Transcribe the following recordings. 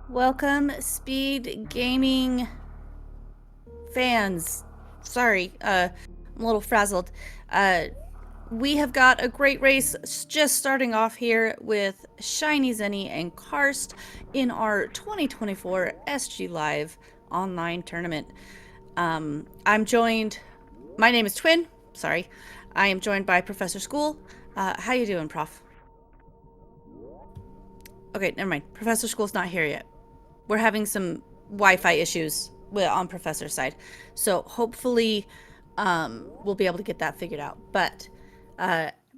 Welcome, Speed Gaming fans. Sorry, I'm a little frazzled. We have got a great race just starting off here with ShinyZeni and Karst in our 2024 SGLIVE online tournament. I'm joined. My name is Twin. Sorry, I am joined by Professor School. How you doing, Prof? Okay, never mind. Professor School's not here yet. We're having some Wi-Fi issues on Professor's side, so hopefully we'll be able to get that figured out. But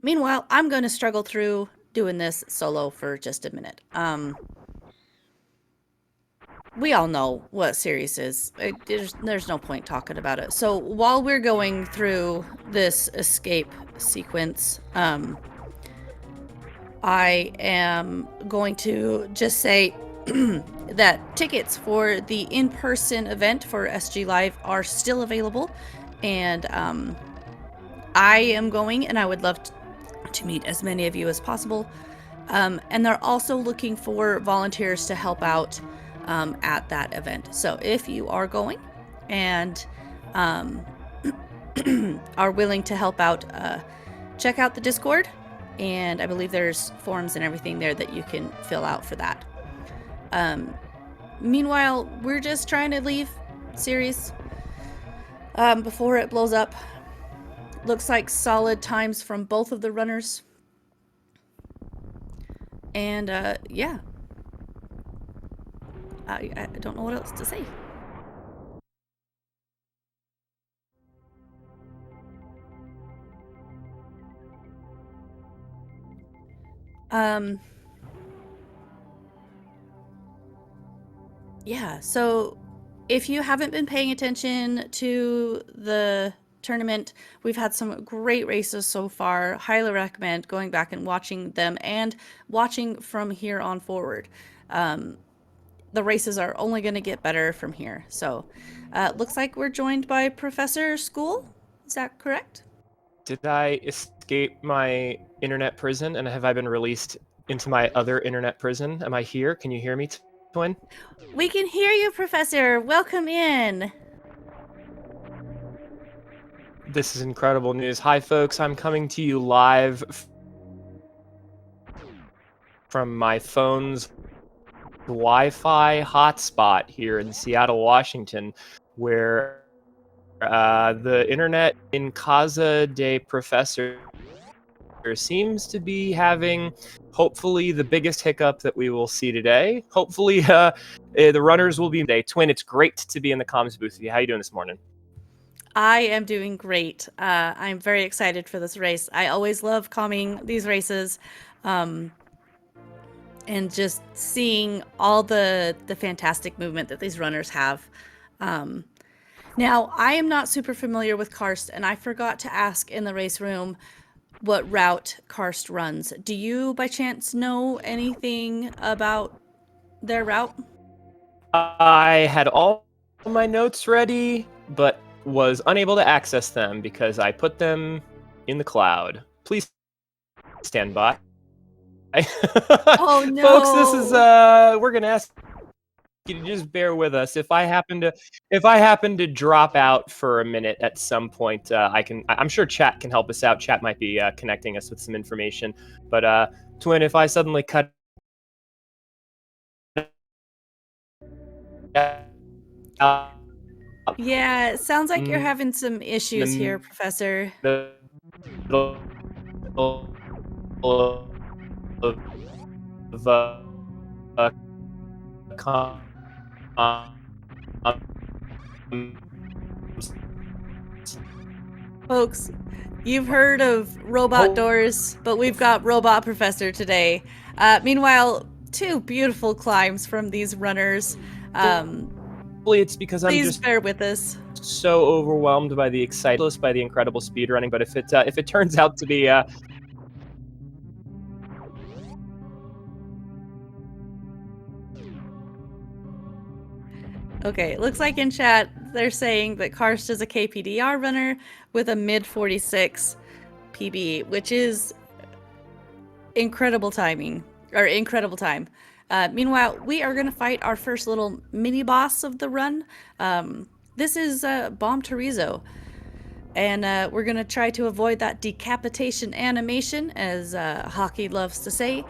meanwhile, I'm going to struggle through doing this solo for just a minute. We all know what Sirius is. There's no point talking about it. So while we're going through this escape sequence, I am going to just say that tickets for the in-person event for SG Live are still available, and I am going, and I would love to meet as many of you as possible. And they're also looking for volunteers to help out at that event. So if you are going and are willing to help out, check out the Discord, and I believe there's forms and everything there that you can fill out for that. Meanwhile, we're just trying to leave Sirius before it blows up. Looks like solid times from both of the runners. And yeah. I don't know what else to say. Yeah, so if you haven't been paying attention to the tournament, we've had some great races so far. Highly recommend going back and watching them and watching from here on forward. The races are only going to get better from here. So looks like we're joined by Professor School. Is that correct? Did I escape my internet prison and have I been released into my other internet prison? Am I here? Can you hear me, Twin? We can hear you, Professor. Welcome in. This is incredible news. Hi, folks. I'm coming to you live from my phone's Wi-Fi hotspot here in Seattle, Washington, where the internet in Casa de Professor seems to be having hopefully the biggest hiccup that we will see today. Hopefully the runners will be today. Twin, it's great to be in the comms booth with you. How are you doing this morning? I am doing great. I'm very excited for this race. I always love calming these races and just seeing all the fantastic movement that these runners have. Now, I am not super familiar with Karst, and I forgot to ask in the race room what route Karst runs. Do you, by chance, know anything about their route? I had all my notes ready, but was unable to access them because I put them in the cloud. Please stand by. Oh no! Folks, this is we're gonna ask you to just bear with us. If I happen to drop out for a minute at some point, I'm sure chat can help us out. Chat might be connecting us with some information. But Twin, if I suddenly cut out, Yeah, it sounds like you're having some issues here, Professor. Folks, you've heard of robot doors, but we've got Robot Professor today. Meanwhile, two beautiful climbs from these runners. It's because I'm Please just bear with us. so overwhelmed by the excitement, by the incredible speed running. But if it turns out to be Okay, looks like in chat they're saying that Karst is a KPDR runner with a mid 46 PB, which is incredible timing, or incredible time. Meanwhile, we are going to fight our first little mini boss of the run. This is Bomb Terizo. And we're going to try to avoid that decapitation animation, as Hockey loves to say,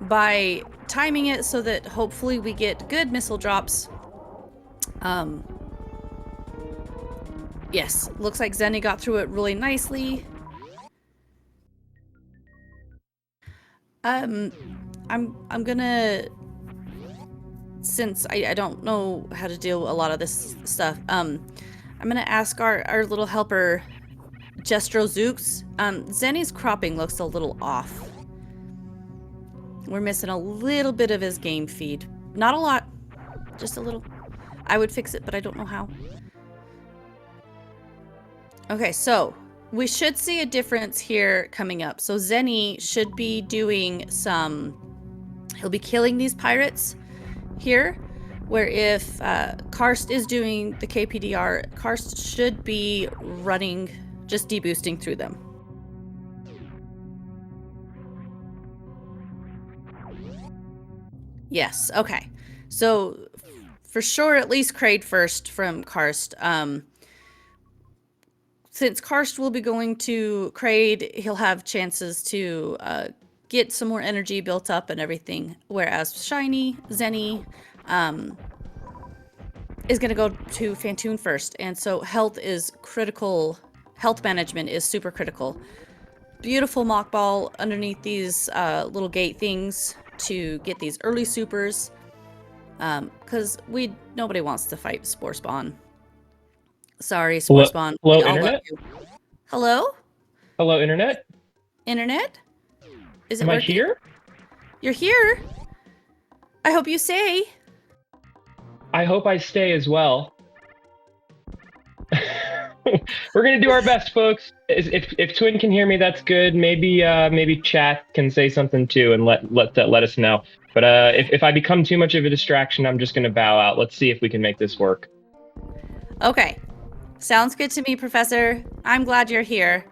by timing it so that hopefully we get good missile drops. Yes, looks like Zeni got through it really nicely. I'm gonna, since I don't know how to do a lot of this stuff, I'm gonna ask our little helper, Jestro Zooks. Zeni's cropping looks a little off. We're missing a little bit of his game feed. Not a lot, just a little. I would fix it, but I don't know how. Okay, so we should see a difference here coming up. So Zeni should be doing some... He'll be killing these pirates here, where if Karst is doing the KPDR, Karst should be running, just deboosting through them. Yes, okay. So for sure, at least Kraid first from Karst. Since Karst will be going to Kraid, he'll have chances to get some more energy built up and everything. Whereas ShinyZeni is going to go to Phantoon first. And so health is critical. Health management is super critical. Beautiful mock ball underneath these little gate things to get these early supers. Because nobody wants to fight Spore Spawn. Sorry, Spore Spawn. Hello, Internet? Hello? Hello, Internet? Internet? Is it Am working? I here? You're here. I hope you stay. I hope I stay as well. We're gonna do our best, folks. If Twin can hear me, that's good. Maybe chat can say something too and let us know. But if I become too much of a distraction, I'm just gonna bow out. Let's see if we can make this work. Okay. Sounds good to me, Professor. I'm glad you're here.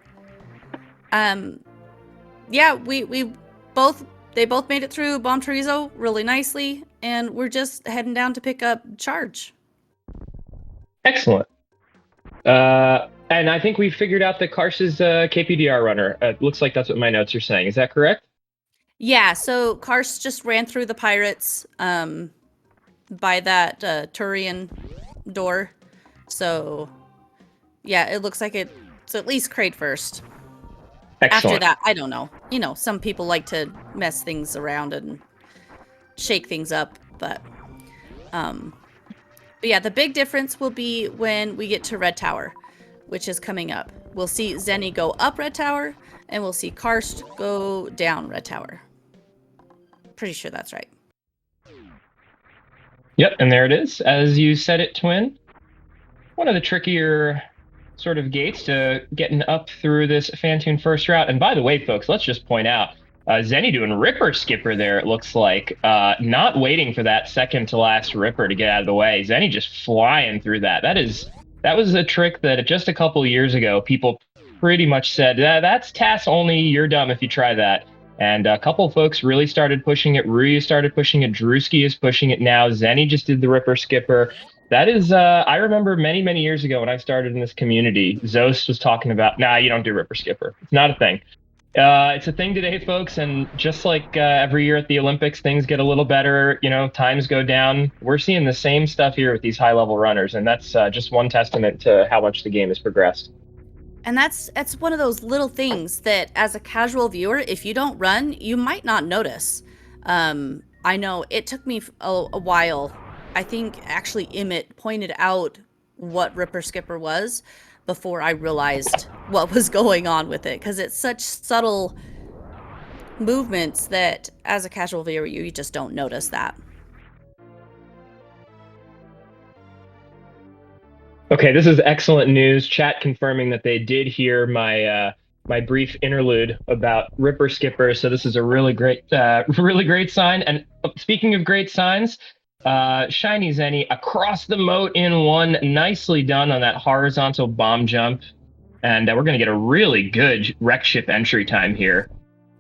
Yeah, they both made it through Bomb Terizo really nicely, and we're just heading down to pick up Charge. Excellent. And I think we figured out that Karst is a KPDR runner. It looks like that's what my notes are saying. Is that correct? Yeah, so Karst just ran through the pirates by that Turian door. So, yeah, it looks like it's at least Kraid first. Excellent. After that, I don't know. You know, some people like to mess things around and shake things up, but yeah, the big difference will be when we get to Red Tower, which is coming up. We'll see Zeni go up Red Tower, and we'll see Karst go down Red Tower. Pretty sure that's right. Yep, and there it is. As you said it, Twin. One of the trickier sort of gates to getting up through this Phantoon first route. And by the way, folks, let's just point out, Zeni doing Ripper Skipper there, it looks like. Not waiting for that second to last Ripper to get out of the way. Zeni just flying through that. That was a trick that just a couple years ago, people pretty much said, that's TAS only, you're dumb if you try that. And a couple folks really started pushing it. Ryu started pushing it. Drewski is pushing it now. Zeni just did the Ripper Skipper. That is, I remember many, many years ago when I started in this community, Zos was talking about, nah, you don't do Ripper Skipper. It's not a thing. It's a thing today, folks, and just like every year at the Olympics, things get a little better, you know, times go down. We're seeing the same stuff here with these high-level runners, and that's just one testament to how much the game has progressed. And that's one of those little things that, as a casual viewer, if you don't run, you might not notice. I know it took me a while. I think actually Emmett pointed out what Ripper Skipper was before I realized what was going on with it, because it's such subtle movements that as a casual viewer you just don't notice that. Okay, this is excellent news. Chat confirming that they did hear my my brief interlude about Ripper Skipper. So this is a really great sign. And speaking of great signs, ShinyZeni across the moat in one, nicely done on that horizontal bomb jump, and we're going to get a really good wreck ship entry time here.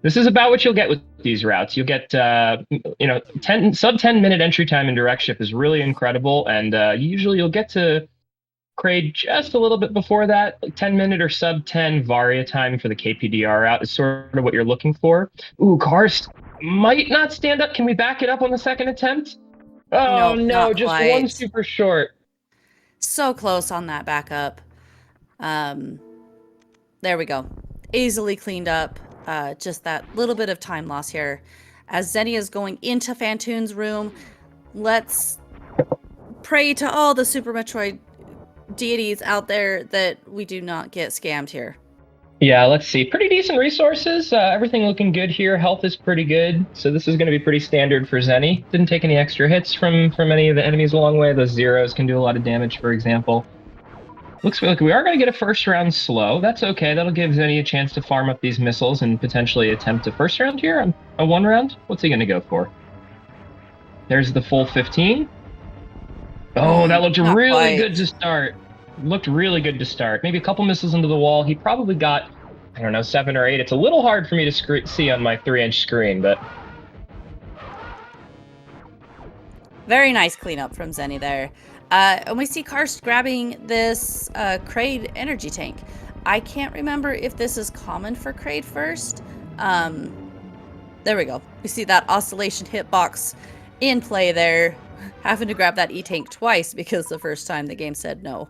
This is about what you'll get with these routes. You'll get, 10 minute entry time in direct ship is really incredible, and usually you'll get to Kraid just a little bit before that. 10-minute or sub 10 Varia time for the KPDR route is sort of what you're looking for. Ooh, Karst might not stand up. Can we back it up on the second attempt? Oh, Nope, no, not just quite. one super short. So close on that backup. There we go. Easily cleaned up. Just that little bit of time loss here. As Zeni is going into Fantoon's room, let's pray to all the Super Metroid deities out there that we do not get scammed here. Yeah, let's see. Pretty decent resources. Everything looking good here. Health is pretty good. So this is going to be pretty standard for Zeni. Didn't take any extra hits from any of the enemies along the way. Those zeros can do a lot of damage, for example. Looks like we are going to get a first round slow. That's okay. That'll give Zeni a chance to farm up these missiles and potentially attempt a first round here on a one round. What's he going to go for? There's the full 15. Oh, that looked really good to start. Looked really good to start. Maybe a couple missiles into the wall. He probably got, I don't know, 7 or 8. It's a little hard for me to see on my 3-inch screen, but... Very nice cleanup from Zeni there. And we see Karst grabbing this Kraid energy tank. I can't remember if this is common for Kraid first. There we go. We see that oscillation hitbox in play there. Having to grab that E-tank twice because the first time the game said no.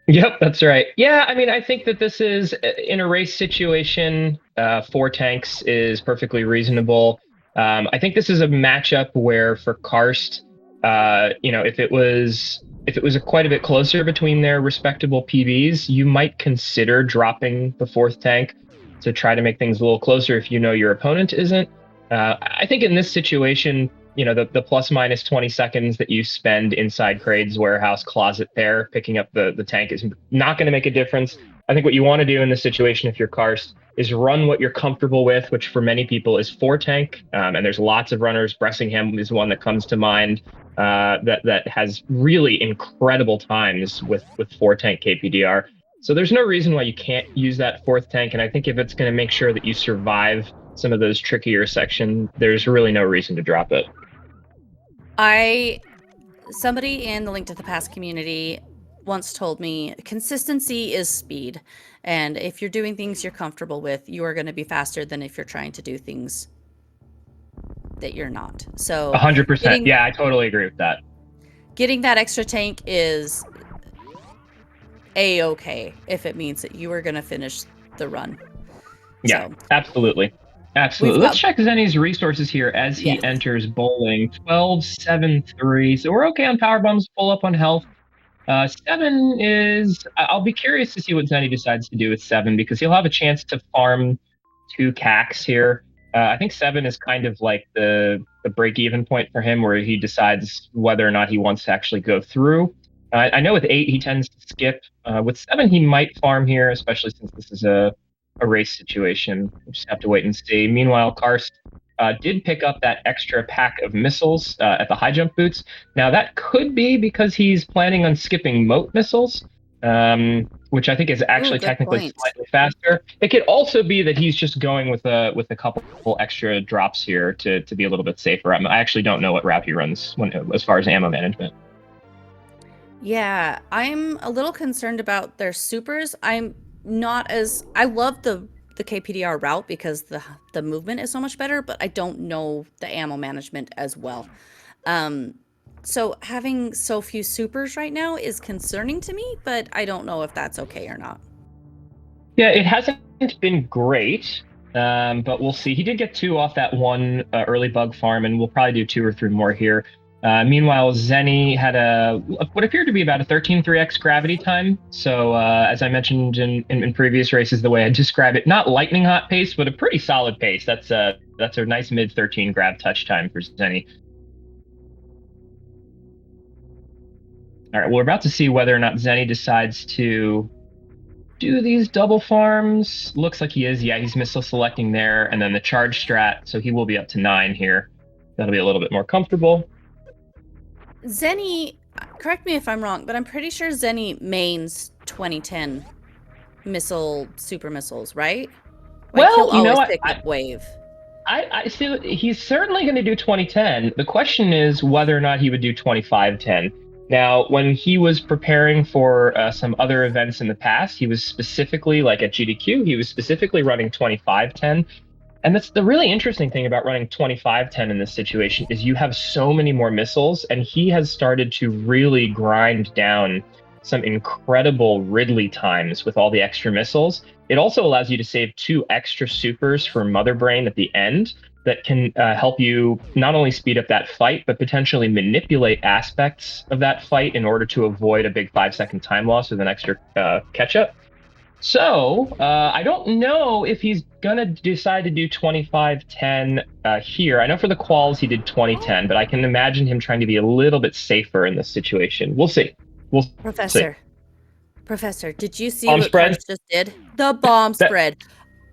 Yep, that's right. Yeah, I mean, I think that this is, in a race situation, 4 tanks is perfectly reasonable. I think this is a matchup where for Karst, if it was quite a bit closer between their respectable PBs, you might consider dropping the 4th tank to try to make things a little closer if you know your opponent isn't. I think in this situation, the plus minus 20 seconds that you spend inside Kraid's warehouse closet there, picking up the tank is not going to make a difference. I think what you want to do in this situation, if you're Karst, is run what you're comfortable with, which for many people is 4 tank. And there's lots of runners. Bressingham is one that comes to mind that has really incredible times with 4 tank KPDR. So there's no reason why you can't use that 4th tank. And I think if it's going to make sure that you survive some of those trickier sections, there's really no reason to drop it. Somebody in the Link to the Past community once told me consistency is speed, and if you're doing things you're comfortable with, you are going to be faster than if you're trying to do things that you're not. So 100%. Yeah, I totally agree with that. Getting that extra tank is a-okay if it means that you are going to finish the run. Yeah, so. Absolutely. Let's check Zeni's resources here as he enters bowling. 12, 7, 3. So we're okay on power bombs, full up on health. 7 is... I'll be curious to see what Zeni decides to do with 7, because he'll have a chance to farm 2 CACs here. I think 7 is kind of like the break-even point for him, where he decides whether or not he wants to actually go through. I know with 8, he tends to skip. With 7, he might farm here, especially since this is a race situation. We'll just have to wait and see. Meanwhile, Karst did pick up that extra pack of missiles at the high jump boots. Now, that could be because he's planning on skipping moat missiles, which I think is actually technically slightly faster. It could also be that he's just going with a couple extra drops here to be a little bit safer. I actually don't know what route he runs as far as ammo management. Yeah, I'm a little concerned about their supers. I love the KPDR route because the movement is so much better, but I don't know the ammo management as well. So having so few supers right now is concerning to me, but I don't know if that's okay or not. Yeah, it hasn't been great, but we'll see. He did get 2 off that one early bug farm, and we'll probably do 2 or 3 more here. Meanwhile, Zeni had what appeared to be about a 13.3x gravity time. So as I mentioned in previous races, the way I describe it, not lightning hot pace, but a pretty solid pace. That's a nice mid 13 grab touch time for Zeni. All right, we're about to see whether or not Zeni decides to do these double farms. Looks like he is. Yeah, he's missile selecting there, and then the charge strat. So he will be up to 9 here. That'll be a little bit more comfortable. Zeni, correct me if I'm wrong, but I'm pretty sure Zeni mains 2010 super missiles, right? Like, well, he'll always pick up wave. I see. He's certainly going to do 2010. The question is whether or not he would do 2510. Now, when he was preparing for some other events in the past, he was specifically, like at GDQ, he was specifically running 2510. And that's the really interesting thing about running 2510 in this situation is you have so many more missiles, and he has started to really grind down some incredible Ridley times with all the extra missiles. It also allows you to save 2 extra supers for Mother Brain at the end that can help you not only speed up that fight, but potentially manipulate aspects of that fight in order to avoid a big 5-second time loss with an extra catch up. So I don't know if he's gonna decide to do 2510 here. I know for the quals he did 2010, but I can imagine him trying to be a little bit safer in this situation. We'll see. We'll see. Professor, did you see Bomb what spread? Karst just did? The bomb That- spread.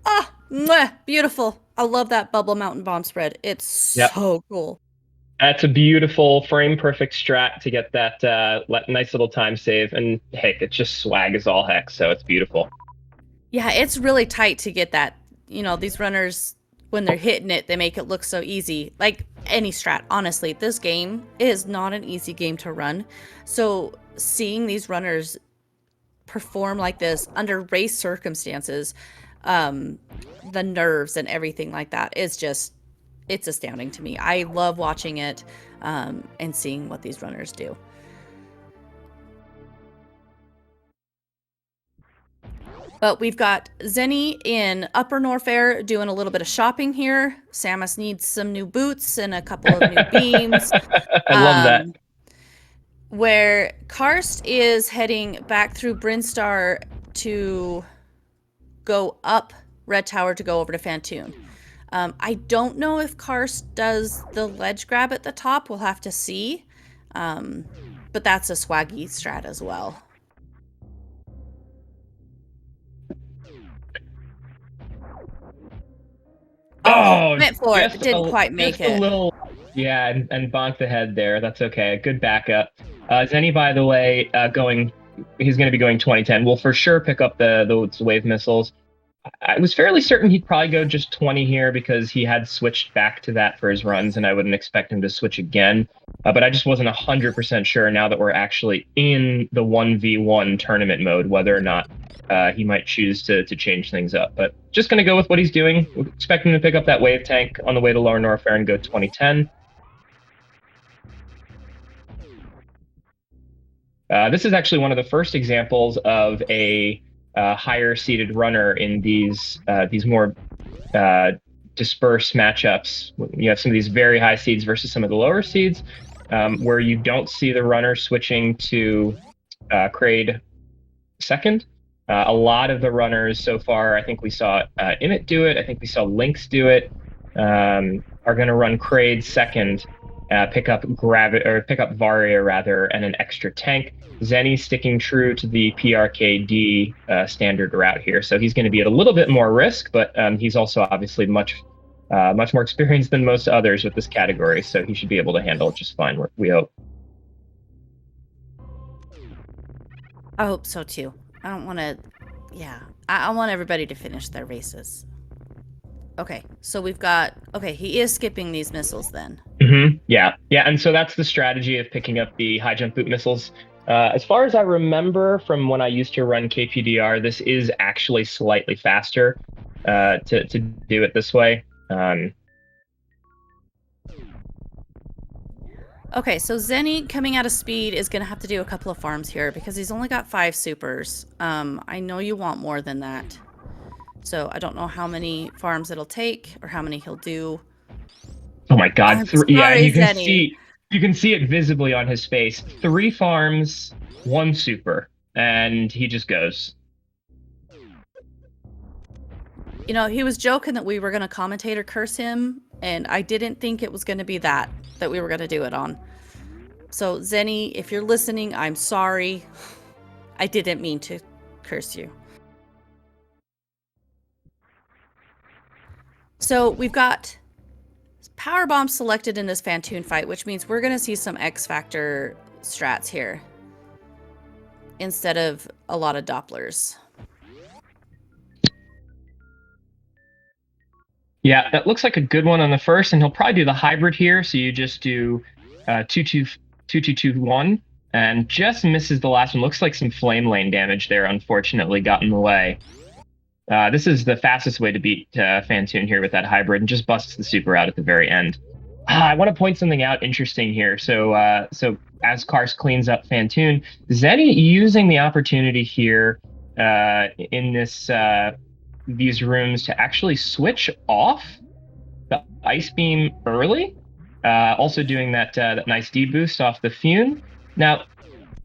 Ah, mwah, beautiful. I love that Bubble Mountain bomb spread. It's Yep. so cool. That's a beautiful frame perfect strat to get that nice little time save. And heck, it's just swag as all heck, so it's beautiful. Yeah, it's really tight to get that. You know, these runners, when they're hitting it, they make it look so easy. Like any strat, honestly, this game is not an easy game to run. So seeing these runners perform like this under race circumstances, the nerves and everything like that is just, it's astounding to me. I love watching it and seeing what these runners do. But we've got Zeni in Upper Norfair doing a little bit of shopping here. Samus needs some new boots and a couple of new beams. I love that. Where Karst is heading back through Brinstar to go up Red Tower to go over to Fantoon. I don't know if Karst does the ledge grab at the top. We'll have to see. But that's a swaggy strat as well. Oh, went for it, just but didn't quite make just a it. little, yeah, and bonked the head there. That's okay. Good backup. Zeni, by the way, he's going to be going 2010. We'll for sure pick up those wave missiles. I was fairly certain he'd probably go just 20 here because he had switched back to that for his runs, and I wouldn't expect him to switch again. But I just wasn't 100% sure now that we're actually in the 1v1 tournament mode, whether or not he might choose to change things up. But just going to go with what he's doing. We're expecting to pick up that wave tank on the way to Lower Norfair and go 2010. This is actually one of the first examples of a higher seeded runner in these more dispersed matchups. You have some of these very high seeds versus some of the lower seeds, where you don't see the runner switching to Kraid second. A lot of the runners so far, I think we saw Emmett do it. I think we saw Lynx do it. Are going to run Kraid second, pick up Varia rather, and an extra tank. Zeni sticking true to the PRKD standard route here, so he's going to be at a little bit more risk, but he's also obviously much more experienced than most others with this category, so he should be able to handle it just fine. We hope. I hope so too. I don't want to. Yeah, I want everybody to finish their races. Okay, so we've got. Okay, he is skipping these missiles then. Mm-hmm. Yeah, and so that's the strategy of picking up the high jump boot missiles. As far as I remember from when I used to run KPDR, this is actually slightly faster to do it this way. Okay, so Zeni coming out of speed is going to have to do a couple of farms here because he's only got 5 supers. I know you want more than that. So I don't know how many farms it'll take or how many he'll do. Oh my god. Yeah, you can Zeni. You can see it visibly on his face. 3 farms, 1 super, and he just goes. You know, he was joking that we were going to commentate or curse him, and I didn't think it was going to be that we were going to do it on. So, Zeni, if you're listening, I'm sorry. I didn't mean to curse you. So, we've got Power Bomb selected in this Fantoon fight, which means we're going to see some X Factor strats here instead of a lot of Dopplers. Yeah, that looks like a good one on the first, and he'll probably do the hybrid here. So you just do 2-2-2-2-2-1, and just misses the last one. Looks like some flame lane damage there, unfortunately, got in the way. This is the fastest way to beat Fantoon here with that hybrid, and just busts the super out at the very end. I want to point something out interesting here. So as Karst cleans up Fantoon, Zeni using the opportunity here in these rooms to actually switch off the ice beam early. Also doing that nice deboost off the Fune. Now,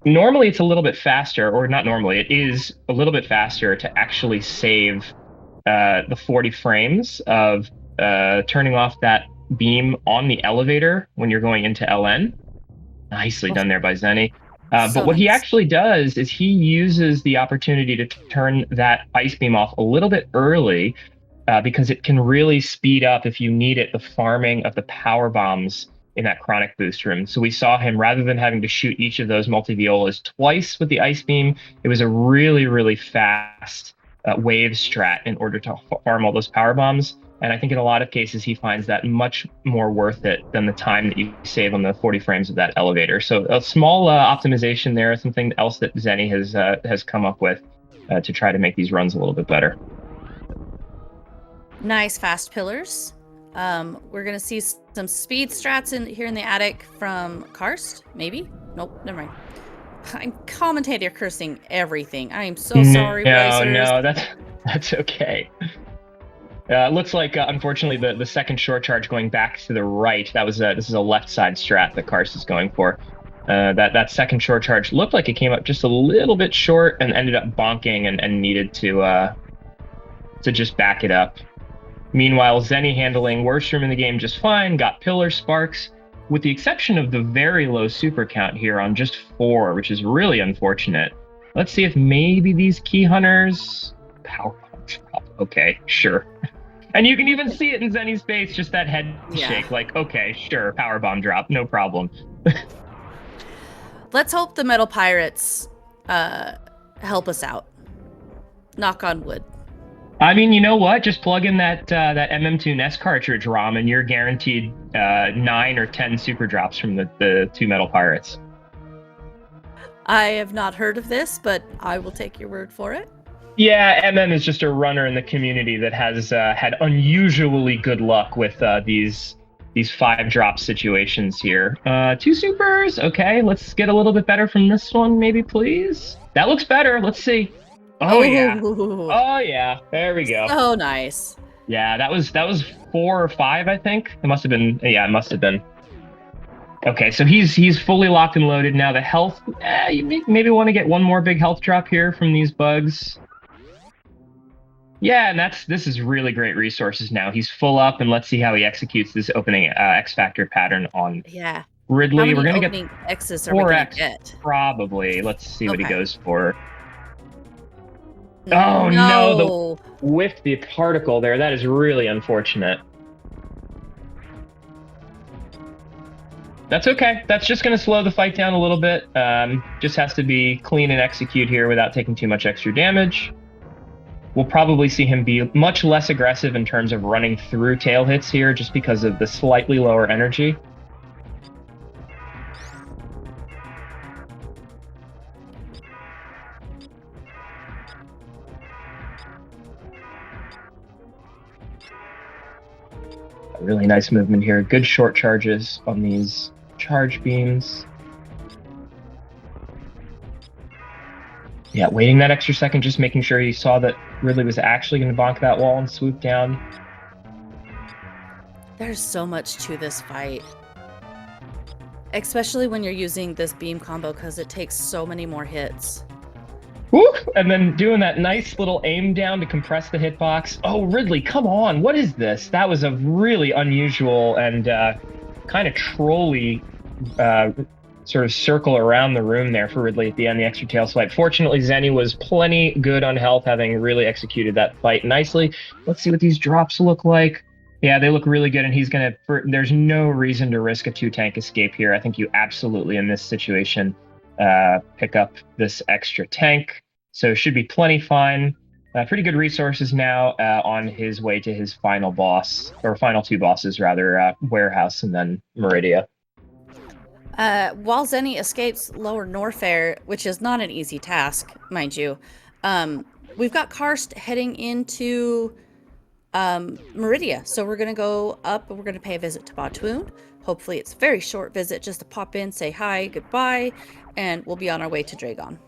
normally it's a little bit faster, or not normally, it is a little bit faster to actually save the 40 frames of turning off that beam on the elevator when you're going into LN. Nicely done there by Zeni. But what he actually does is he uses the opportunity to turn that ice beam off a little bit early because it can really speed up, if you need it, the farming of the power bombs in that chronic boost room. So we saw him, rather than having to shoot each of those multi-violas twice with the ice beam, it was a really, really fast wave strat in order to farm all those power bombs. And I think in a lot of cases, he finds that much more worth it than the time that you save on the 40 frames of that elevator. So a small optimization there, something else that Zeni has come up with to try to make these runs a little bit better. Nice fast pillars. We're gonna see some speed strats here in the attic from Karst, maybe? Nope, never mind. I'm commentator cursing everything. I am so sorry, racers. No, that's okay. Looks like, unfortunately, the second short charge going back to the right, this is a left side strat that Karst is going for. That second short charge looked like it came up just a little bit short and ended up bonking and needed to just back it up. Meanwhile, Zeni handling worst room in the game just fine, got pillar sparks, with the exception of the very low super count here on just 4, which is really unfortunate. Let's see if maybe these key hunters... Power bombs. Okay, sure. And you can even see it in Zeni's face, just that head shake, like, okay, sure, power bomb drop, no problem. Let's hope the metal pirates help us out. Knock on wood. I mean, you know what? Just plug in that MM2 NES cartridge ROM, and you're guaranteed 9 or 10 super drops from the 2 metal pirates. I have not heard of this, but I will take your word for it. Yeah, MM is just a runner in the community that has had unusually good luck with these 5-drop situations here. 2 supers. Okay, let's get a little bit better from this one, maybe, please. That looks better. Let's see. Oh yeah. Oh yeah. There we go. So nice. Yeah, that was 4 or 5, I think. It must have been. Yeah, it must have been. Okay, so he's fully locked and loaded now. The health. You maybe want to get one more big health drop here from these bugs. Yeah, and this is really great resources now. He's full up, and let's see how he executes this opening X Factor pattern on Ridley. We're gonna get X's 4X probably. Let's see what he goes for. Oh no, whiffed the particle there. That is really unfortunate. That's okay. That's just going to slow the fight down a little bit. Just has to be clean and execute here without taking too much extra damage. We'll probably see him be much less aggressive in terms of running through tail hits here, just because of the slightly lower energy. Really nice movement here. Good short charges on these charge beams. Yeah, waiting that extra second, just making sure he saw that Ridley was actually going to bonk that wall and swoop down. There's so much to this fight. Especially when you're using this beam combo, because it takes so many more hits. Woo! And then doing that nice little aim down to compress the hitbox. Oh, Ridley, come on. What is this? That was a really unusual and kind of trolly sort of circle around the room there for Ridley at the end, the extra tail swipe. Fortunately, Zeni was plenty good on health, having really executed that fight nicely. Let's see what these drops look like. Yeah, they look really good, and he's going to... There's no reason to risk a 2-tank escape here. I think you absolutely, in this situation, pick up this extra tank. So it should be plenty fine. pretty good resources now on his way to his final boss, or final two bosses rather, Warehouse and then Meridia. While Zeni escapes Lower Norfair, which is not an easy task, mind you, we've got Karst heading into Meridia. So we're going to go up and we're going to pay a visit to Batoon. Hopefully it's a very short visit, just to pop in, say hi, goodbye, and we'll be on our way to Dragon.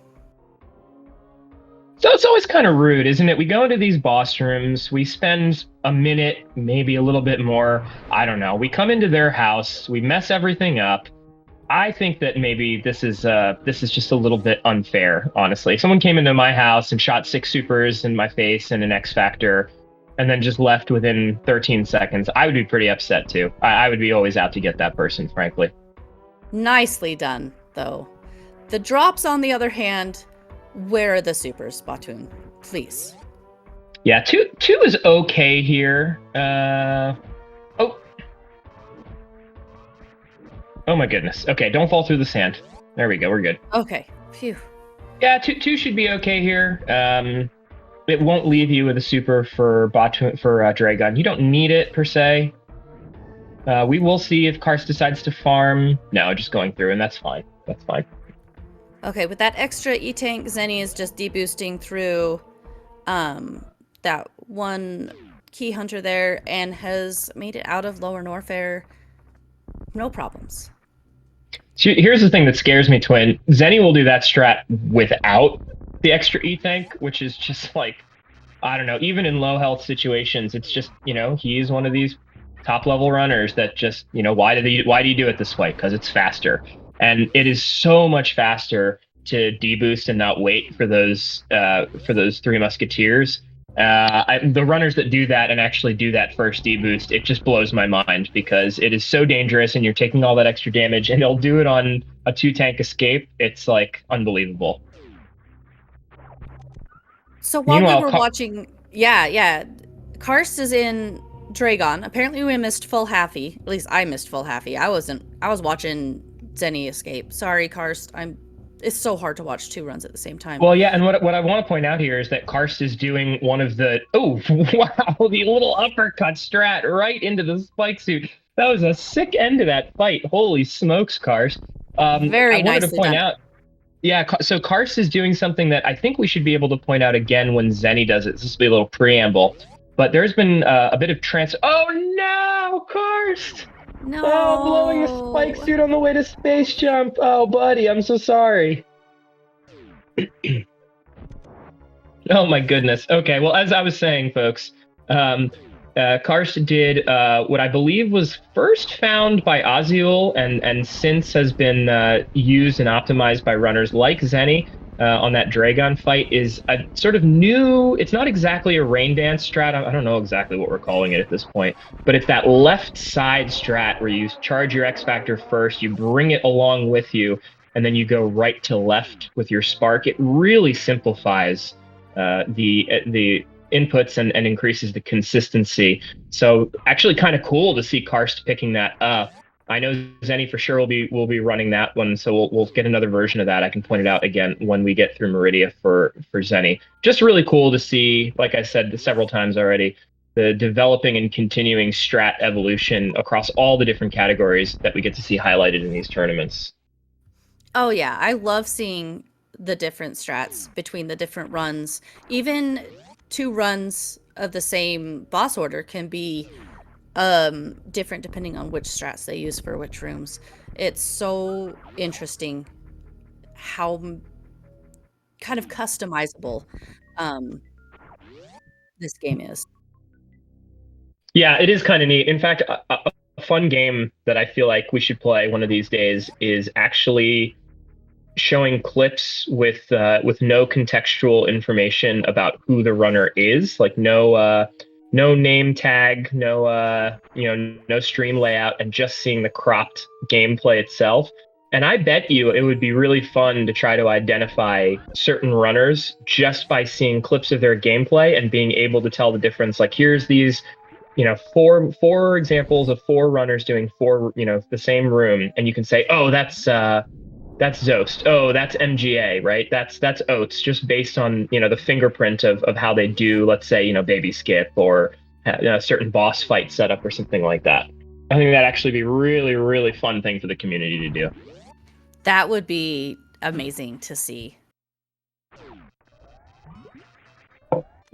So it's always kind of rude, isn't it? We go into these boss rooms, we spend a minute, maybe a little bit more, I don't know. We come into their house, we mess everything up. I think that maybe this is just a little bit unfair, honestly. If someone came into my house and shot 6 supers in my face and an X Factor, and then just left within 13 seconds, I would be pretty upset too. I would be always out to get that person, frankly. Nicely done, though. The drops, on the other hand, where are the supers, Batoon? Please. Yeah, two is okay here. Oh my goodness. Okay, don't fall through the sand. There we go, we're good. Okay, phew. Yeah, two should be okay here. It won't leave you with a super for Dragon. You don't need it per se. We will see if Karst decides to farm. No, just going through, and that's fine. That's fine. Okay, with that extra E-Tank, Zeni is just deboosting through that one key hunter there and has made it out of Lower Norfair. No problems. Here's the thing that scares me, Twin. Zeni will do that strat without the extra E-Tank, which is just like, I don't know, even in low health situations, it's just, he's one of these top level runners that just, why do you do it this way? Because it's faster. And it is so much faster to deboost and not wait for those 3 musketeers. The runners that do that and actually do that first deboost, it just blows my mind because it is so dangerous and you're taking all that extra damage, and they'll do it on a 2-tank escape. It's like unbelievable. So while we were watching, Karst is in Dragon. Apparently we missed full halfy. At least I missed full halfy. I was watching Zeni escape. Sorry, Karst. It's so hard to watch 2 runs at the same time. Well, yeah, and what I want to point out here is that Karst is doing one of the the little uppercut strat right into the spike suit. That was a sick end to that fight. Holy smokes, Karst. Very nicely done. Yeah, so Karst is doing something that I think we should be able to point out again when Zeni does it. This will be a little preamble. But there's been a bit of Oh no, Karst! No. Oh, blowing a spike suit on the way to space jump. Oh, buddy, I'm so sorry. Oh my goodness. Okay, well, as I was saying, folks, Karst did what I believe was first found by Azul and since has been used and optimized by runners like Zeni on that Dragon fight, is a sort of new, it's not exactly a rain dance strat, I don't know exactly what we're calling it at this point, but it's that left side strat where you charge your X Factor first, you bring it along with you, and then you go right to left with your spark. It really simplifies the inputs and increases the consistency. So actually kind of cool to see Karst picking that up. I know Zeni for sure will be running that one, so we'll get another version of that. I can point it out again when we get through Meridia for Zeni. Just really cool to see, like I said several times already, the developing and continuing strat evolution across all the different categories that we get to see highlighted in these tournaments. Oh yeah, I love seeing the different strats between the different runs. Even 2 runs of the same boss order can be different depending on which strats they use for which rooms. It's so interesting how kind of customizable this game is. Yeah, it is kind of neat. In fact, a fun game that I feel like we should play one of these days is actually showing clips with no contextual information about who the runner is, like no name tag, no stream layout, and just seeing the cropped gameplay itself. And I bet you it would be really fun to try to identify certain runners just by seeing clips of their gameplay and being able to tell the difference. Like, here's these, four examples of 4 runners doing 4, the same room, and you can say, oh, that's That's Zoast. Oh, that's MGA, right? That's oats, just based on, the fingerprint of how they do, let's say, baby skip or a certain boss fight setup or something like that. I think that'd actually be really, really fun thing for the community to do. That would be amazing to see.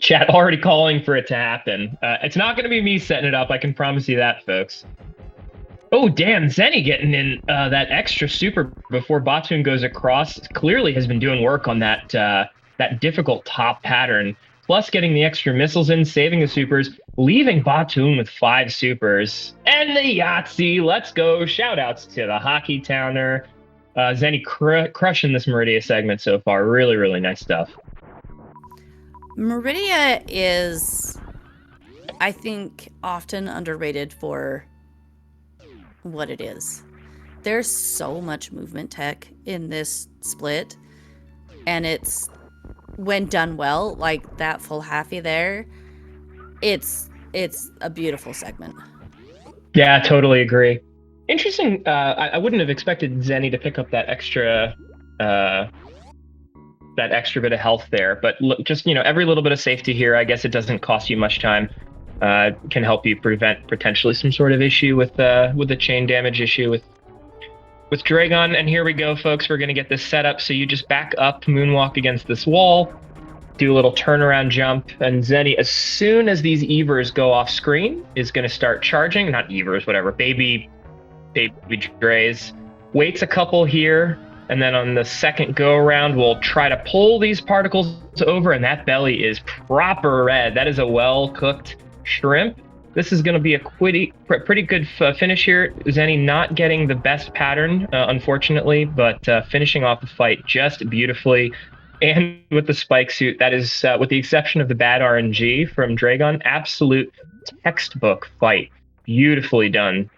Chat already calling for it to happen. It's not going to be me setting it up. I can promise you that, folks. Oh, damn, Zeni getting in that extra super before Batoon goes across. Clearly has been doing work on that difficult top pattern. Plus getting the extra missiles in, saving the supers, leaving Batoon with 5 supers. And the Yahtzee, let's go. Shoutouts to the Hockey Towner. Zeni crushing this Meridia segment so far. Really, really nice stuff. Meridia is, I think, often underrated for what it is. There's so much movement tech in this split, and it's, when done well, like that full halfie there, it's a beautiful segment. Yeah, totally agree. Interesting. I wouldn't have expected Zeni to pick up that extra bit of health there, but just every little bit of safety here. I guess it doesn't cost you much time. Can help you prevent potentially some sort of issue with the chain damage issue with Dragon. And here we go, folks. We're gonna get this set up. So you just back up, moonwalk against this wall, do a little turnaround jump, and Zeni, as soon as these Evers go off screen, is gonna start charging. Not Evers, whatever. Baby Drays. Waits a couple here, and then on the second go around, we'll try to pull these particles over, and that belly is proper red. That is a well-cooked shrimp. This is going to be a pretty good finish here. Zeni not getting the best pattern, unfortunately, but finishing off the fight just beautifully. And with the spike suit, that is, with the exception of the bad RNG from Dragon, absolute textbook fight. Beautifully done.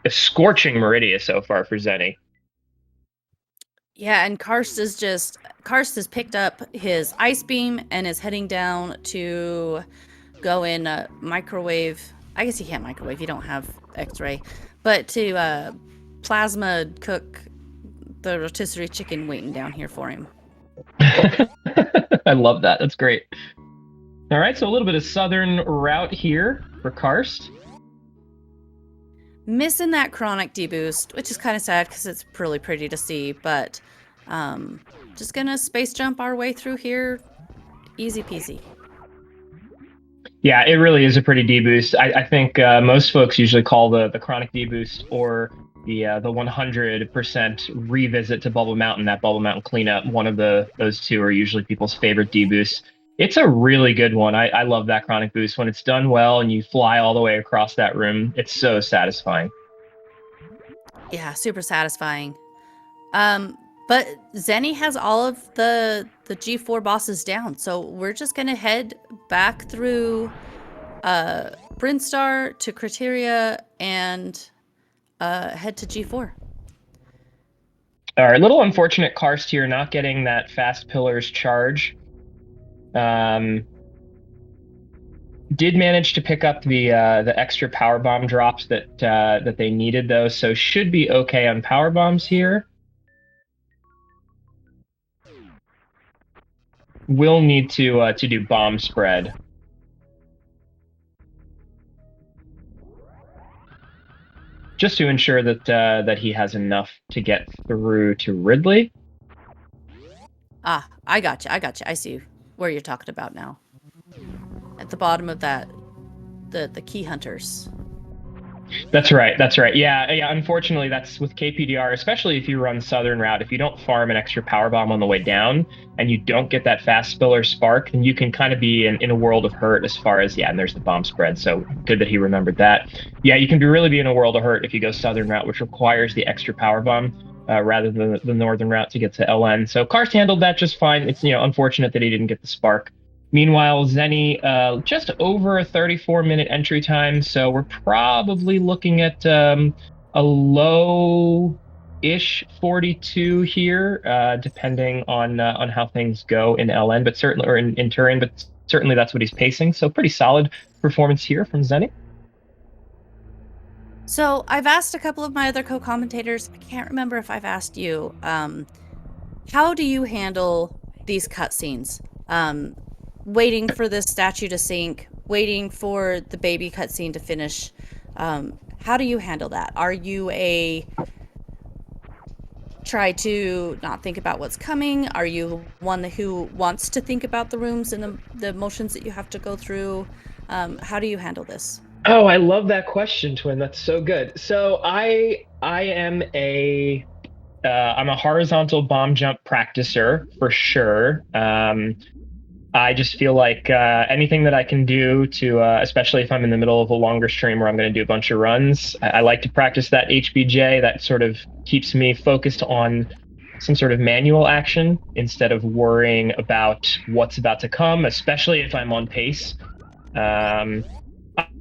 A scorching Meridia so far for Zeni. Yeah, and Karst has picked up his ice beam and is heading down to go in microwave. I guess you can't microwave, you don't have X-ray, but to plasma cook the rotisserie chicken waiting down here for him. I love that. That's great. All right, so a little bit of southern route here for Karst. Missing that chronic deboost, which is kind of sad because it's really pretty to see, but just gonna space jump our way through here, easy peasy. Yeah, it really is a pretty deboost. I think most folks usually call the chronic deboost or the 100% revisit to Bubble Mountain, that Bubble Mountain cleanup. One of those two are usually people's favorite deboosts. It's a really good one. I love that chronic boost. When it's done well and you fly all the way across that room, it's so satisfying. Yeah, super satisfying. But Zeni has all of the G4 bosses down, so we're just gonna head back through Brinstar to Criteria and head to G4. All right, a little unfortunate Karst here not getting that fast pillars charge. Did manage to pick up the extra power bomb drops that they needed though, so should be okay on power bombs here. Will need to do bomb spread. Just to ensure that he has enough to get through to Ridley. Ah, I gotcha. I see where you're talking about now. At the bottom of that, the key hunters. That's right. Yeah. Unfortunately, that's with KPDR, especially if you run Southern Route. If you don't farm an extra power bomb on the way down, and you don't get that fast spiller spark, then you can kind of be in a world of hurt. As far as and there's the bomb spread. So good that he remembered that. Yeah, you can really be in a world of hurt if you go Southern Route, which requires the extra power bomb rather than the Northern Route to get to LN. So Karst handled that just fine. It's unfortunate that he didn't get the spark. Meanwhile, Zeni, just over a 34-minute entry time, so we're probably looking at a low-ish 42 here, depending on how things go in LN, but certainly, or in Turin, but certainly that's what he's pacing. So pretty solid performance here from Zeni. So I've asked a couple of my other co-commentators. I can't remember if I've asked you. How do you handle these cutscenes? Waiting for this statue to sink, waiting for the baby cutscene to finish. How do you handle that? Are you a try to not think about what's coming? Are you one who wants to think about the rooms and the motions that you have to go through? How do you handle this? Oh, I love that question, Twin. That's so good. So I am I'm a horizontal bomb jump practicer for sure. I just feel like anything that I can do to, especially if I'm in the middle of a longer stream where I'm going to do a bunch of runs, I like to practice that HBJ. That sort of keeps me focused on some sort of manual action instead of worrying about what's about to come, especially if I'm on pace.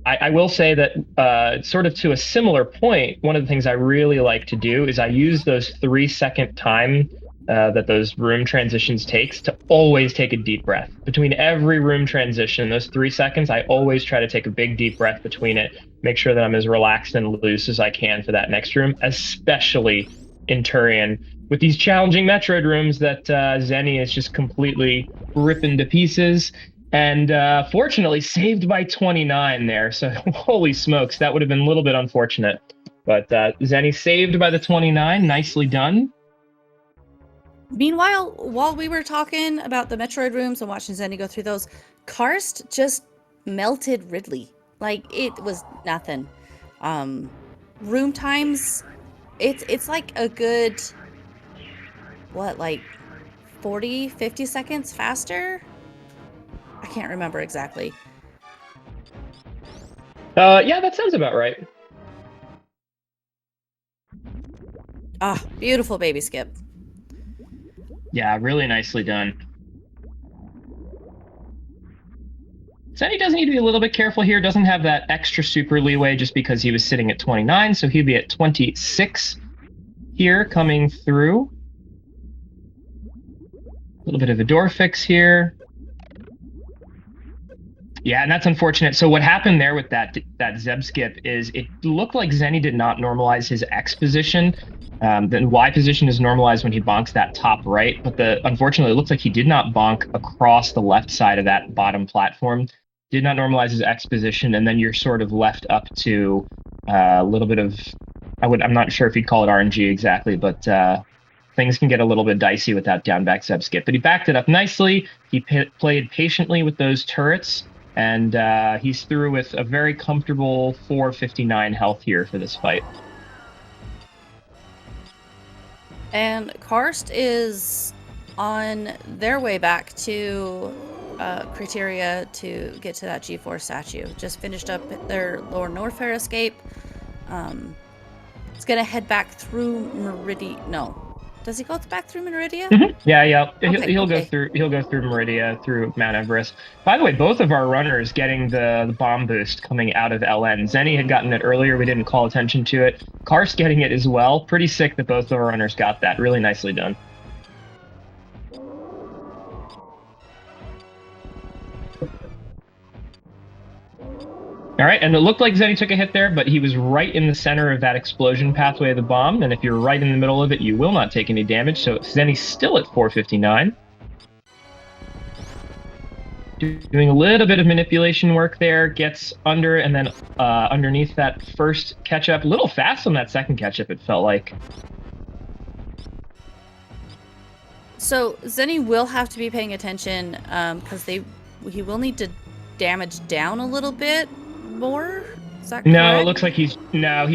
I will say that sort of to a similar point, one of the things I really like to do is I use those 3-second time that those room transitions takes to always take a deep breath. Between every room transition, those 3 seconds, I always try to take a big deep breath between it, make sure that I'm as relaxed and loose as I can for that next room, especially in Turian. With these challenging Metroid rooms that Zeni is just completely ripping to pieces. And fortunately, saved by 29 there. So holy smokes, that would have been a little bit unfortunate. But Zeni saved by the 29. Nicely done. Meanwhile, while we were talking about the Metroid rooms and watching Zeni go through those, Karst just melted Ridley. Like, it was nothing. Room times, it's like a good, what, like 40, 50 seconds faster? I can't remember exactly. Yeah, that sounds about right. Ah, beautiful baby skip. Yeah, really nicely done. Zeni does need to be a little bit careful here. Doesn't have that extra super leeway just because he was sitting at 29, so he'd be at 26 here coming through. A little bit of a door fix here. Yeah, and that's unfortunate. So what happened there with that Zeb skip is it looked like Zeni did not normalize his X position. The Y position is normalized when he bonks that top right, but unfortunately, it looks like he did not bonk across the left side of that bottom platform. Did not normalize his X position, and then you're sort of left up to a little bit of, I'm not sure if you'd call it RNG exactly, but things can get a little bit dicey with that down back Zeb skip. But he backed it up nicely. He played patiently with those turrets. And he's through with a very comfortable 459 health here for this fight. And Karst is on their way back to Criteria to get to that G4 statue. Just finished up their Lower Norfair escape. It's gonna head back through Meridian. No. Does he go back through Meridia? Mm-hmm. Yeah. Okay, He'll go through Meridia, through Mount Everest. By the way, both of our runners getting the bomb boost coming out of LN. Zeni had gotten it earlier. We didn't call attention to it. Karst getting it as well. Pretty sick that both of our runners got that. Really nicely done. All right, and it looked like Zeni took a hit there, but he was right in the center of that explosion pathway of the bomb, and if you're right in the middle of it, you will not take any damage, so Zeni's still at 459. Doing a little bit of manipulation work there, gets under, and then underneath that first catch-up. A little fast on that second catch-up, it felt like. So Zeni will have to be paying attention, because he will need to damage down a little bit more. Is that correct? No, it looks like he's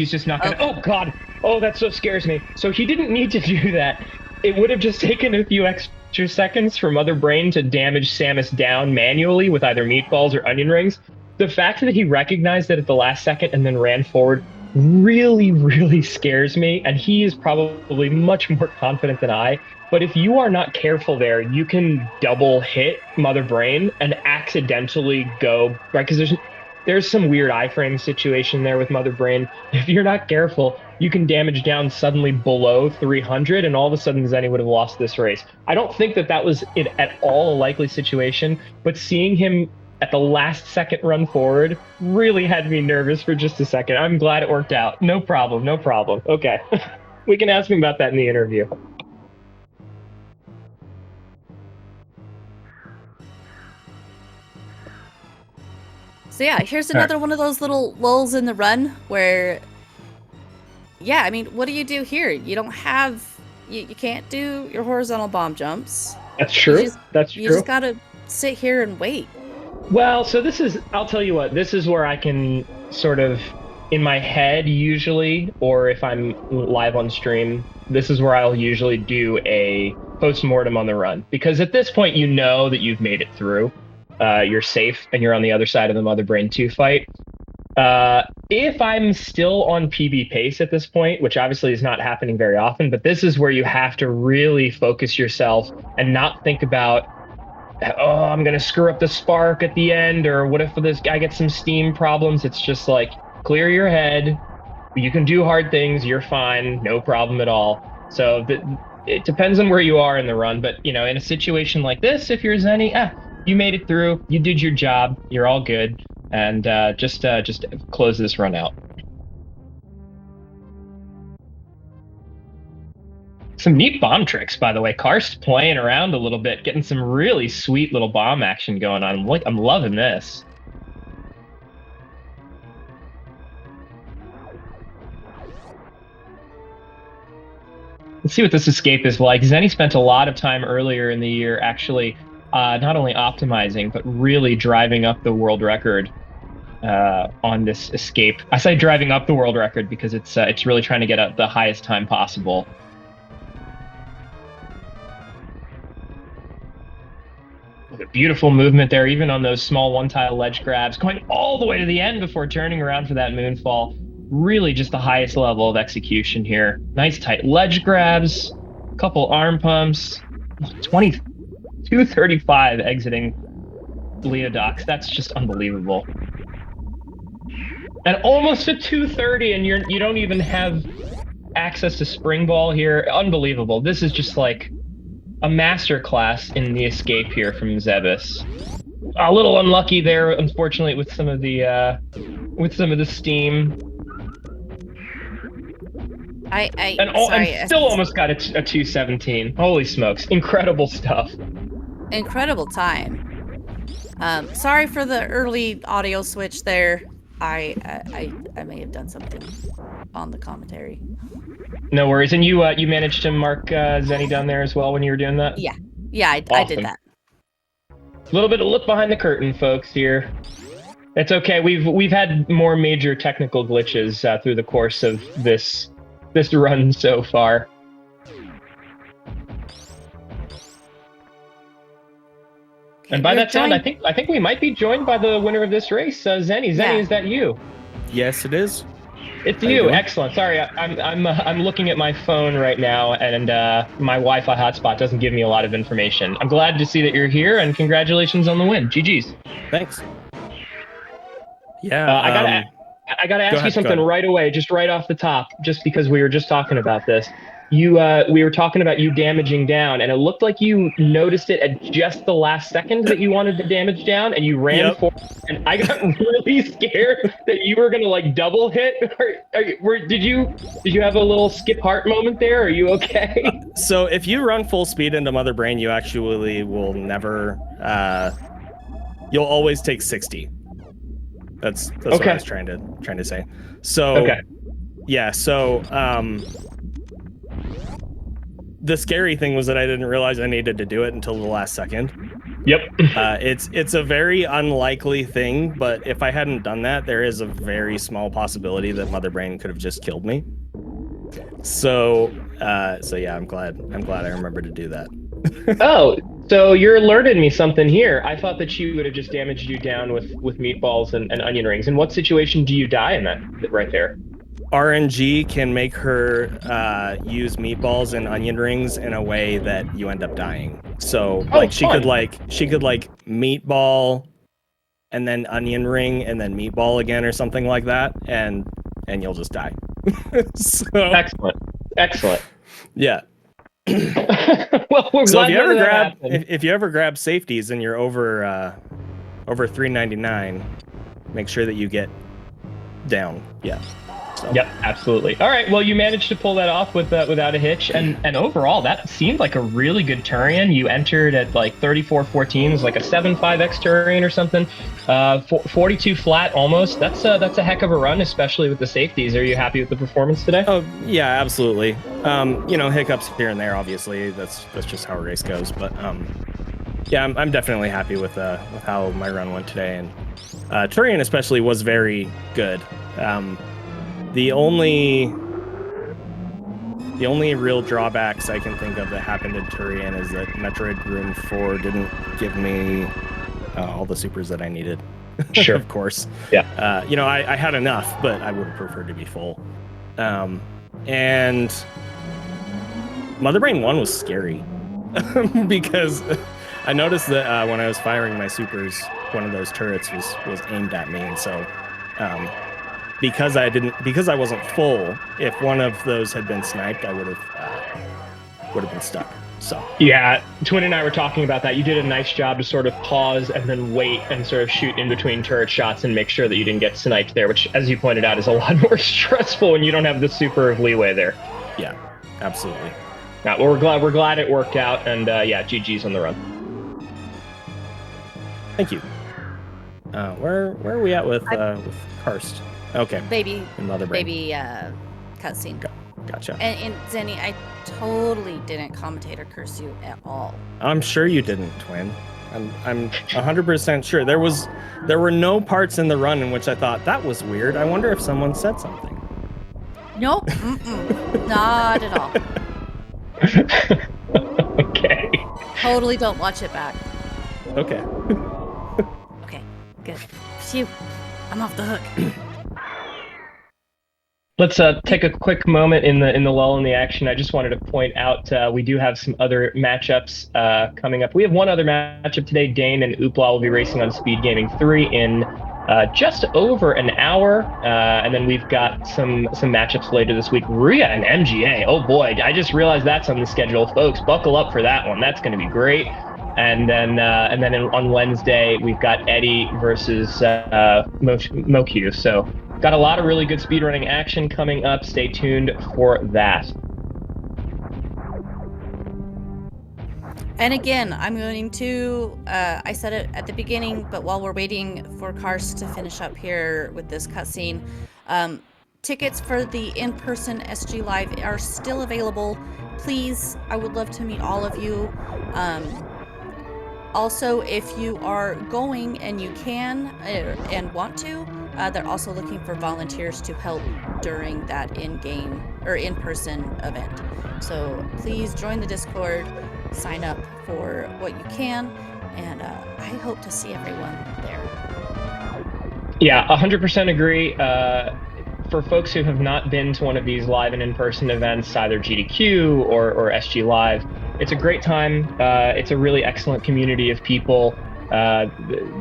just not gonna. Okay. Oh god! Oh, that so scares me. So he didn't need to do that. It would have just taken a few extra seconds for Mother Brain to damage Samus down manually with either meatballs or onion rings. The fact that he recognized it at the last second and then ran forward really, really scares me. And he is probably much more confident than I. But if you are not careful there, you can double hit Mother Brain and accidentally go, right? Because there's some weird iframe situation there with Mother Brain. If you're not careful, you can damage down suddenly below 300, and all of a sudden Zeni would have lost this race. I don't think that was at all a likely situation, but seeing him at the last second run forward really had me nervous for just a second. I'm glad it worked out. No problem, no problem. Okay. We can ask him about that in the interview. So yeah, here's another one of those little lulls in the run where, yeah, I mean, what do you do here? You don't have, you can't do your horizontal bomb jumps. That's true. That's true. You just gotta sit here and wait. Well, so this is, I'll tell you what, this is where I can sort of, in my head usually, or if I'm live on stream, this is where I'll usually do a post-mortem on the run. Because at this point, you know that you've made it through. You're safe, and you're on the other side of the Mother Brain 2 fight. If I'm still on PB pace at this point, which obviously is not happening very often, but this is where you have to really focus yourself and not think about, oh, I'm going to screw up the spark at the end, or what if this guy gets some steam problems? It's just like, clear your head. You can do hard things. You're fine. No problem at all. So it depends on where you are in the run. But, you know, in a situation like this, if you're Zeni, you made it through. You did your job. You're all good. And just close this run out. Some neat bomb tricks, by the way. Karst playing around a little bit, getting some really sweet little bomb action going on. I'm loving this. Let's see what this escape is like. Zeni spent a lot of time earlier in the year actually not only optimizing, but really driving up the world record on this escape. I say driving up the world record because it's really trying to get up the highest time possible. A beautiful movement there, even on those small one-tile ledge grabs, going all the way to the end before turning around for that moonfall. Really just the highest level of execution here. Nice tight ledge grabs, couple arm pumps, 235 exiting Leodox. That's just unbelievable. And almost a 230, and you don't even have access to spring ball here. Unbelievable. This is just like a masterclass in the escape here from Zebus. A little unlucky there, unfortunately, with some of the steam. And still almost got a 217. Holy smokes! Incredible stuff. Incredible time. Sorry for the early audio switch there. I may have done something on the commentary. No worries. And you managed to mark Zeni down there as well when you were doing that? Yeah. Yeah, I did that. A little bit of look behind the curtain, folks, here. It's okay. We've had more major technical glitches through the course of this run so far. Okay, and by that sound, I think we might be joined by the winner of this race, Zeni. Zeni, is that you? Yes, it is. It's you. Excellent. Sorry, I'm looking at my phone right now, and my Wi-Fi hotspot doesn't give me a lot of information. I'm glad to see that you're here, and congratulations on the win. GG's. Thanks. Yeah. I gotta ask you something right away, just right off the top, just because we were just talking about this. We were talking about you damaging down, and it looked like you noticed it at just the last second that you wanted to damage down, and you ran forward, and I got really scared that you were gonna like double hit. Did you have a little skip heart moment there? Are you okay? So if you run full speed into Mother Brain, you actually will never. You'll always take 60. That's what I was trying to say. So yeah, so the scary thing was that I didn't realize I needed to do it until the last second. Yep. It's a very unlikely thing, but if I hadn't done that, there is a very small possibility that Mother Brain could have just killed me. So yeah, I'm glad I remembered to do that. Oh, so you're alerting me something here. I thought that she would have just damaged you down with meatballs and onion rings. In what situation do you die in that right there? RNG can make her use meatballs and onion rings in a way that you end up dying. So she could meatball and then onion ring and then meatball again or something like that, and you'll just die. So, excellent. Yeah. Well, we're so glad if you ever grab safeties and you're over over 399, make sure that you get down. Yeah. So. Yep, absolutely. All right, well, you managed to pull that off without a hitch, and overall, that seemed like a really good Turian. You entered at like 34.14, like a 7.5x Turian or something. 42 flat almost. That's a heck of a run, especially with the safeties. Are you happy with the performance today? Oh yeah, absolutely. Hiccups here and there, obviously. That's just how a race goes. But yeah, I'm definitely happy with how my run went today, and Turian especially was very good. The only real drawbacks I can think of that happened in Turian is that Metroid Room 4 didn't give me all the supers that I needed. Sure. Of course. Yeah. I had enough, but I would have preferred to be full. And Mother Brain 1 was scary because I noticed that when I was firing my supers, one of those turrets was aimed at me, and so because I wasn't full, if one of those had been sniped, I would have been stuck. So yeah, Twin and I were talking about that. You did a nice job to sort of pause and then wait and sort of shoot in between turret shots and make sure that you didn't get sniped there, which, as you pointed out, is a lot more stressful when you don't have the super of leeway there. Yeah, absolutely. Well, we're glad it worked out, and yeah, GG's on the run. Thank you. Where are we at with Karst? Okay. Baby Baby cutscene. Gotcha. And Zeni, I totally didn't commentate or curse you at all. I'm sure you didn't, Twin. I'm 100% sure. There were no parts in the run in which I thought that was weird. I wonder if someone said something. Nope. Not at all. Okay. Totally don't watch it back. Okay. Okay. Good. Phew. I'm off the hook. Let's take a quick moment in the lull in the action. I just wanted to point out we do have some other matchups coming up. We have one other matchup today. Dane and Oopla will be racing on Speedgaming 3 in just over an hour, and then we've got some matchups later this week. Rhea and MGA. Oh boy, I just realized that's on the schedule, folks. Buckle up for that one. That's going to be great. And then on Wednesday we've got Eddie versus Mokyu. So. Got a lot of really good speedrunning action coming up. Stay tuned for that. And again, I'm going to, I said it at the beginning, but while we're waiting for Karst to finish up here with this cutscene, tickets for the in-person SG Live are still available. Please, I would love to meet all of you. Also, if you are going and you can and want to, they're also looking for volunteers to help during that in-game or in-person event. So please join the Discord, sign up for what you can, and I hope to see everyone there. Yeah, 100% agree. For folks who have not been to one of these live and in-person events, either GDQ or SG Live, it's a great time. It's a really excellent community of people.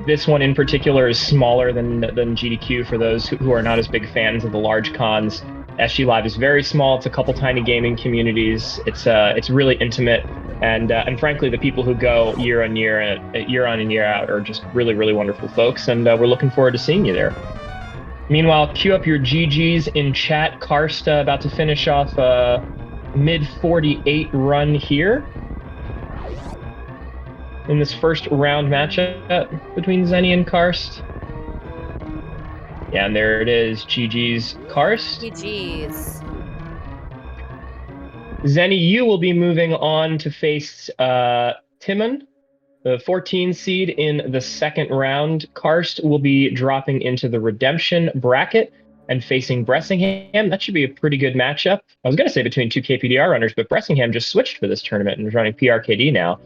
This one in particular is smaller than GDQ for those who are not as big fans of the large cons. SG Live is very small. It's a couple tiny gaming communities. It's really intimate, and frankly, the people who go year on year in and year out are just really, really wonderful folks, and we're looking forward to seeing you there. Meanwhile, queue up your GGs in chat. Karst about to finish off a mid 48 run here in this first round matchup between Zeni and Karst. Yeah, and there it is. GG's Karst. GG's. Zeni, you will be moving on to face Timon, the 14 seed in the second round. Karst will be dropping into the Redemption bracket and facing Bressingham. That should be a pretty good matchup. I was going to say between two KPDR runners, but Bressingham just switched for this tournament and is running PRKD now.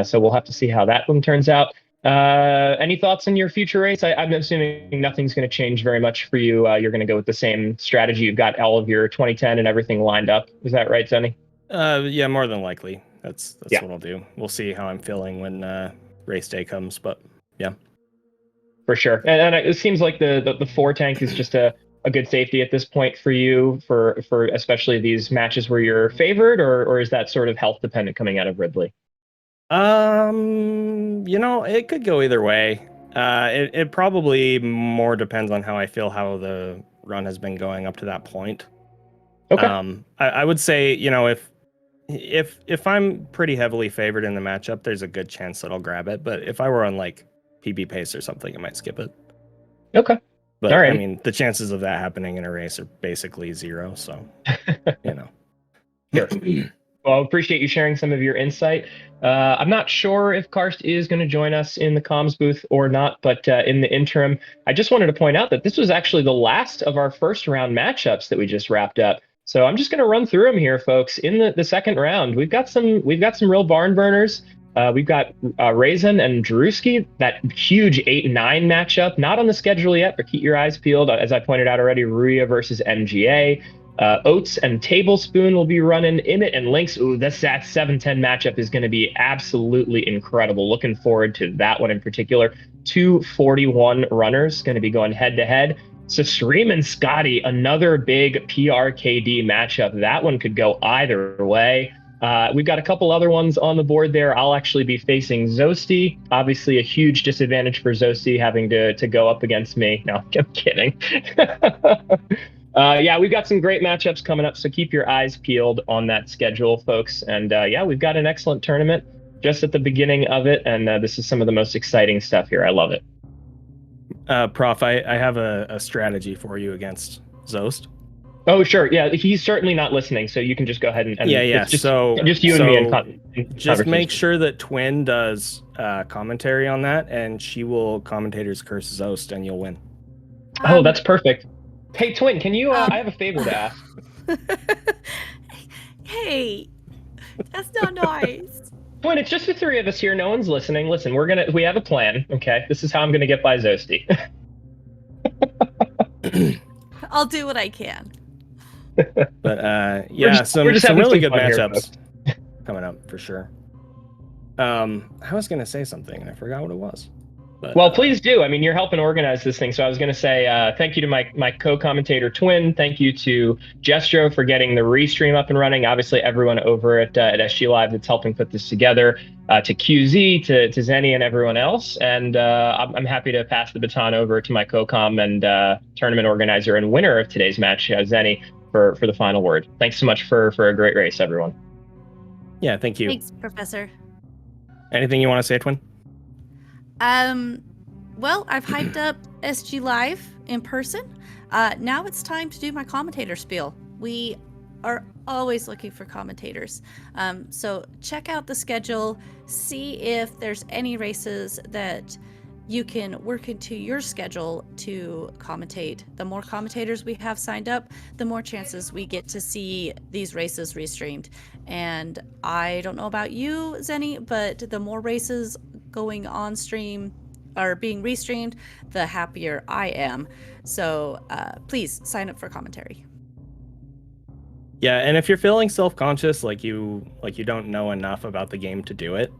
So we'll have to see how that one turns out. Any thoughts on your future race? I'm assuming nothing's going to change very much for you. You're going to go with the same strategy. You've got all of your 2010 and everything lined up. Is that right, Zeni? Yeah, more than likely. That's yeah. what I'll do. We'll see how I'm feeling when race day comes, but yeah. For sure. And it seems like the 4 tank is just a good safety at this point for you, for especially these matches where you're favored, or is that sort of health dependent coming out of Ridley? It could go either way. It probably more depends on how I feel how the run has been going up to that point. Okay. I would say, you know, if I'm pretty heavily favored in the matchup, there's a good chance that I'll grab it. But if I were on like PB pace or something, I might skip it. Okay. But All right. I mean, the chances of that happening in a race are basically zero. So, you know. Sure. Well, I appreciate you sharing some of your insight. I'm not sure if Karst is going to join us in the comms booth or not, but in the interim, I just wanted to point out that this was actually the last of our first round matchups that we just wrapped up. So I'm just going to run through them here, folks. In the second round, we've got some real barn burners. We've got Raisin and Drewski, that huge 8-9 matchup, not on the schedule yet, but keep your eyes peeled. As I pointed out already, Ruya versus MGA. Oats and Tablespoon will be running. Emmett and Lynx. Ooh, that 7-10 matchup is going to be absolutely incredible. Looking forward to that one in particular. 241 runners going to be going head to head. So Stream and Scotty, another big PRKD matchup. That one could go either way. We've got a couple other ones on the board there. I'll actually be facing Zosti. Obviously, a huge disadvantage for Zosti having to go up against me. No, I'm kidding. Yeah, we've got some great matchups coming up, so keep your eyes peeled on that schedule, folks. And yeah, we've got an excellent tournament just at the beginning of it, and this is some of the most exciting stuff here. I love it. Prof, I have a strategy for you against Zost. Oh, sure. Yeah, he's certainly not listening, so you can just go ahead and yeah. It's just you and me in just make sure that Twin does commentary on that, and she will commentator's curse Zost, and you'll win. Oh, that's perfect. Hey, Twin, can you? I have a favor to ask. Hey, that's not nice. Twin, it's just the three of us here. No one's listening. Listen, we have a plan. Okay, this is how I'm gonna get by Zosti. I'll do what I can. But yeah, some really good matchups coming up for sure. I was gonna say something and I forgot what it was. But, well, please do. I mean, you're helping organize this thing. So I was going to say thank you to my co-commentator Twin. Thank you to Jestro for getting the restream up and running. Obviously, everyone over at SGLIVE that's helping put this together. To QZ, to Zeni, and everyone else. And I'm happy to pass the baton over to my co-com and tournament organizer and winner of today's match, Zeni, for the final word. Thanks so much for a great race, everyone. Yeah, thank you. Thanks, Professor. Anything you want to say, Twin? Well, I've hyped up SGLIVE in person. Now it's time to do my commentator spiel. We are always looking for commentators. So check out the schedule, see if there's any races that you can work into your schedule to commentate. The more commentators we have signed up, the more chances we get to see these races restreamed. And I don't know about you, Zeni, but the more races going on stream or being restreamed, the happier I am. So please sign up for commentary. Yeah, and if you're feeling self-conscious, like you don't know enough about the game to do it,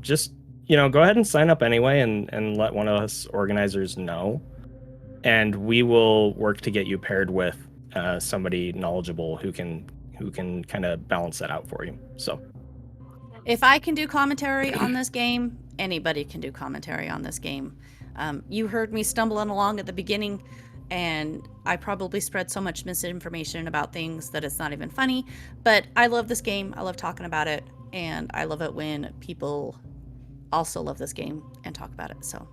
just go ahead and sign up anyway, and let one of us organizers know, and we will work to get you paired with somebody knowledgeable who can kind of balance that out for you. So if I can do commentary on this game, anybody can do commentary on this game. You heard me stumbling along at the beginning, and I probably spread so much misinformation about things that it's not even funny, but I love this game. I love talking about it, and I love it when people also love this game and talk about it. So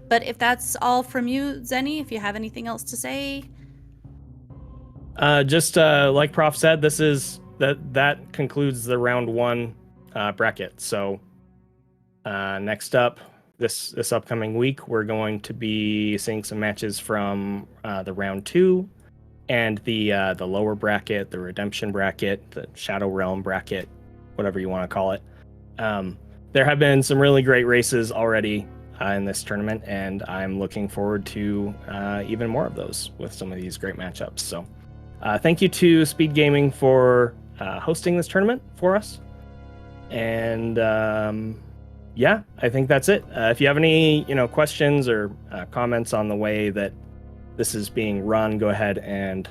but if that's all from you, Zeni, if you have anything else to say. Just like Prof said, that concludes the round 1 bracket. So next up, this upcoming week, we're going to be seeing some matches from the round 2 and the lower bracket, the redemption bracket, the Shadow Realm bracket, whatever you want to call it. There have been some really great races already in this tournament, and I'm looking forward to even more of those with some of these great matchups. So thank you to Speedgaming for hosting this tournament for us. And yeah, I think that's it. If you have any questions or comments on the way that this is being run, go ahead and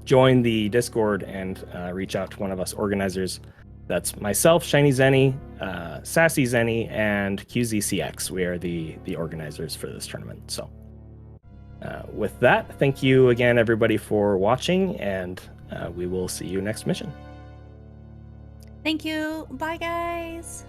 join the Discord and reach out to one of us organizers. That's myself, ShinyZeni, SassyZeni, and QZCX. We are the organizers for this tournament. So with that, thank you again, everybody, for watching, and we will see you next mission. Thank you. Bye, guys.